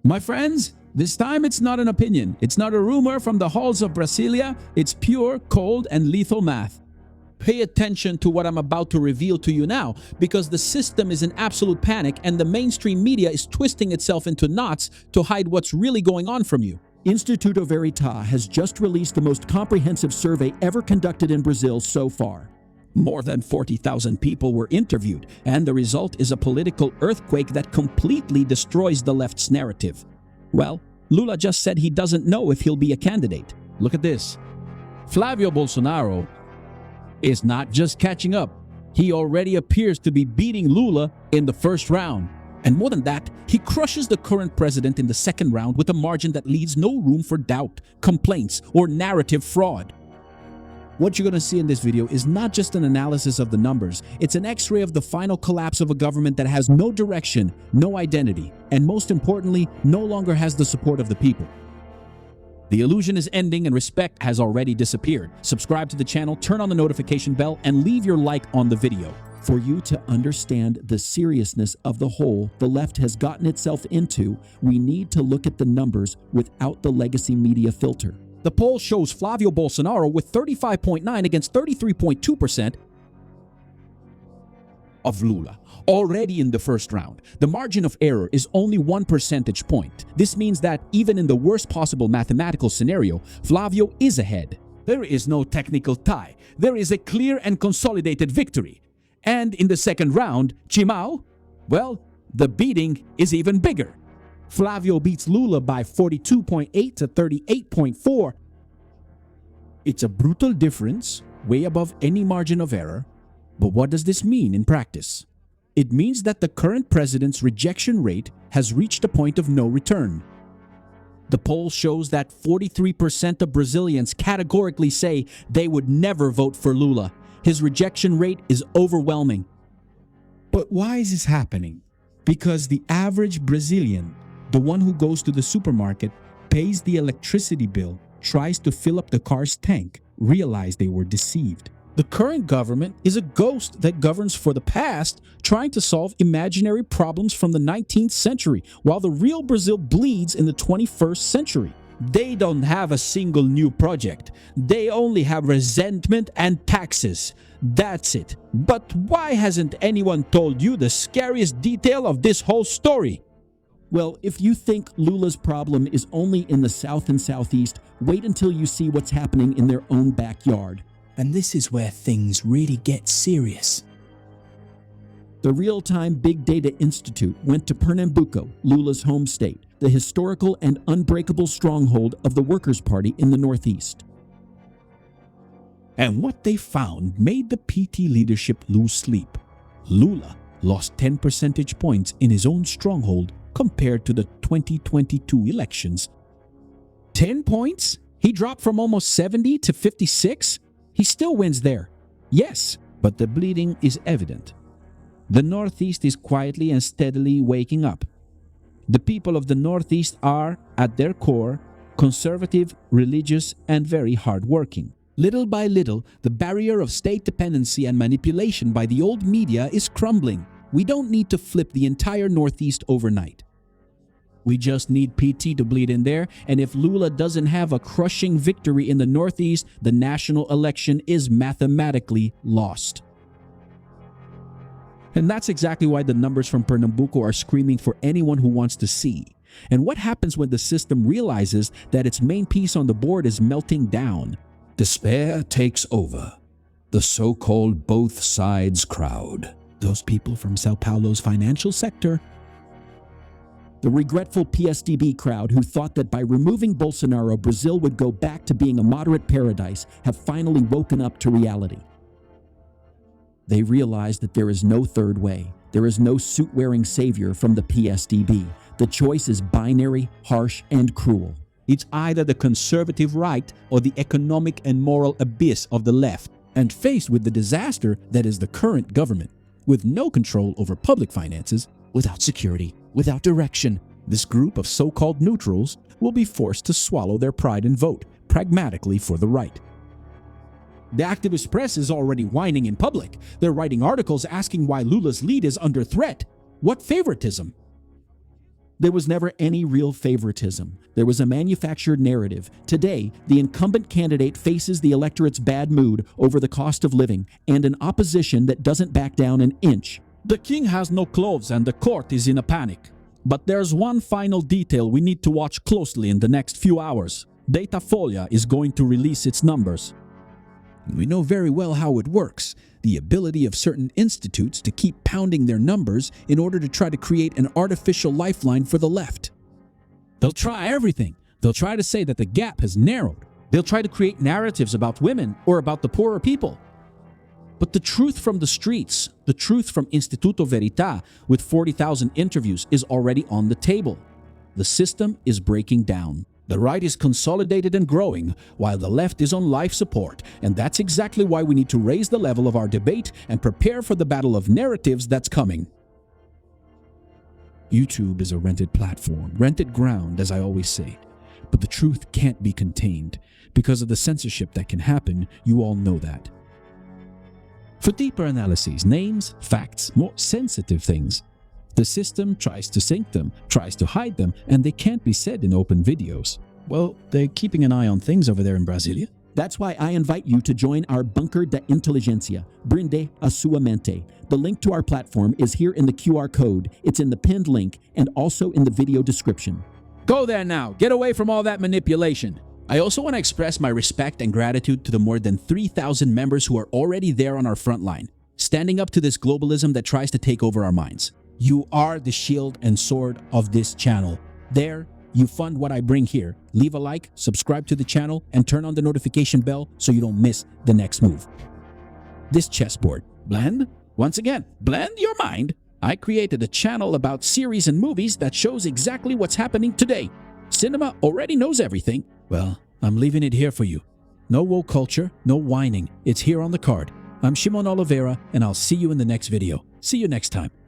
My friends, this time it's not an opinion. It's not a rumor from the halls of Brasilia. It's pure, cold, and lethal math. Pay attention to what I'm about to reveal to you now, because the system is in absolute panic and the mainstream media is twisting itself into knots to hide what's really going on from you. Instituto Veritas has just released the most comprehensive survey ever conducted in Brazil so far. More than 40,000 people were interviewed, and the result is a political earthquake that completely destroys the left's narrative. Well, Lula just said he doesn't know if he'll be a candidate. Look at this. Flávio Bolsonaro is not just catching up. He already appears to be beating Lula in the first round. And more than that, he crushes the current president in the second round with a margin that leaves no room for doubt, complaints, or narrative fraud. What you're going to see in this video is not just an analysis of the numbers, it's an x-ray of the final collapse of a government that has no direction, no identity, and most importantly, no longer has the support of the people. The illusion is ending and respect has already disappeared. Subscribe to the channel, turn on the notification bell, and leave your like on the video. For you to understand the seriousness of the hole the left has gotten itself into, we need to look at the numbers without the legacy media filter. The poll shows Flávio Bolsonaro with 35.9% against 33.2% of Lula, already in the first round. The margin of error is only 1 percentage point. This means that even in the worst possible mathematical scenario, Flávio is ahead. There is no technical tie. There is a clear and consolidated victory. And in the second round, Chimao, well, the beating is even bigger. Flávio beats Lula by 42.8 to 38.4. It's a brutal difference, way above any margin of error. But what does this mean in practice? It means that the current president's rejection rate has reached a point of no return. The poll shows that 43% of Brazilians categorically say they would never vote for Lula. His rejection rate is overwhelming. But why is this happening? Because the average Brazilian, the one who goes to the supermarket, pays the electricity bill, tries to fill up the car's tank, realize they were deceived. The current government is a ghost that governs for the past, trying to solve imaginary problems from the 19th century, while the real Brazil bleeds in the 21st century. They don't have a single new project. They only have resentment and taxes. That's it. But why hasn't anyone told you the scariest detail of this whole story? Well, if you think Lula's problem is only in the South and Southeast, wait until you see what's happening in their own backyard. And this is where things really get serious. The Real-Time Big Data Institute went to Pernambuco, Lula's home state, the historical and unbreakable stronghold of the Workers' Party in the Northeast. And what they found made the PT leadership lose sleep. Lula lost 10 percentage points in his own stronghold compared to the 2022 elections. 10 points? He dropped from almost 70 to 56? He still wins there. Yes, but the bleeding is evident. The Northeast is quietly and steadily waking up. The people of the Northeast are, at their core, conservative, religious, and very hardworking. Little by little, the barrier of state dependency and manipulation by the old media is crumbling. We don't need to flip the entire Northeast overnight. We just need PT to bleed in there, and if Lula doesn't have a crushing victory in the Northeast, the national election is mathematically lost. And that's exactly why the numbers from Pernambuco are screaming for anyone who wants to see. And what happens when the system realizes that its main piece on the board is melting down? Despair takes over. The so-called both sides crowd. Those people from Sao Paulo's financial sector. The regretful PSDB crowd who thought that by removing Bolsonaro, Brazil would go back to being a moderate paradise have finally woken up to reality. They realize that there is no third way. There is no suit-wearing savior from the PSDB. The choice is binary, harsh, and cruel. It's either the conservative right or the economic and moral abyss of the left. And faced with the disaster that is the current government, with no control over public finances, without security, without direction, this group of so-called neutrals will be forced to swallow their pride and vote pragmatically for the right. The activist press is already whining in public. They're writing articles asking why Lula's lead is under threat. What favoritism? There was never any real favoritism. There was a manufactured narrative. Today, the incumbent candidate faces the electorate's bad mood over the cost of living and an opposition that doesn't back down an inch. The king has no clothes and the court is in a panic. But there's one final detail we need to watch closely in the next few hours. Datafolia is going to release its numbers. We know very well how it works. The ability of certain institutes to keep pounding their numbers in order to try to create an artificial lifeline for the left. They'll try everything. They'll try to say that the gap has narrowed. They'll try to create narratives about women or about the poorer people. But the truth from the streets, the truth from Instituto Verita with 40,000 interviews is already on the table. The system is breaking down. The right is consolidated and growing, while the left is on life support, and that's exactly why we need to raise the level of our debate and prepare for the battle of narratives that's coming. YouTube is a rented platform, rented ground, as I always say. But the truth can't be contained. Because of the censorship that can happen, you all know that. For deeper analyses, names, facts, more sensitive things, the system tries to sync them, tries to hide them, and they can't be said in open videos. Well, they're keeping an eye on things over there in Brasilia. That's why I invite you to join our Bunker da Inteligência, Brinde a sua mente. The link to our platform is here in the QR code. It's in the pinned link and also in the video description. Go there now. Get away from all that manipulation. I also want to express my respect and gratitude to the more than 3,000 members who are already there on our front line, standing up to this globalism that tries to take over our minds. You are the shield and sword of this channel. There, you fund what I bring here. Leave a like, subscribe to the channel, and turn on the notification bell so you don't miss the next move. This chessboard, blend? Once again, blend your mind. I created a channel about series and movies that shows exactly what's happening today. Cinema already knows everything. Well, I'm leaving it here for you. No woke culture, no whining. It's here on the card. I'm Shimon Oliveira, and I'll see you in the next video. See you next time.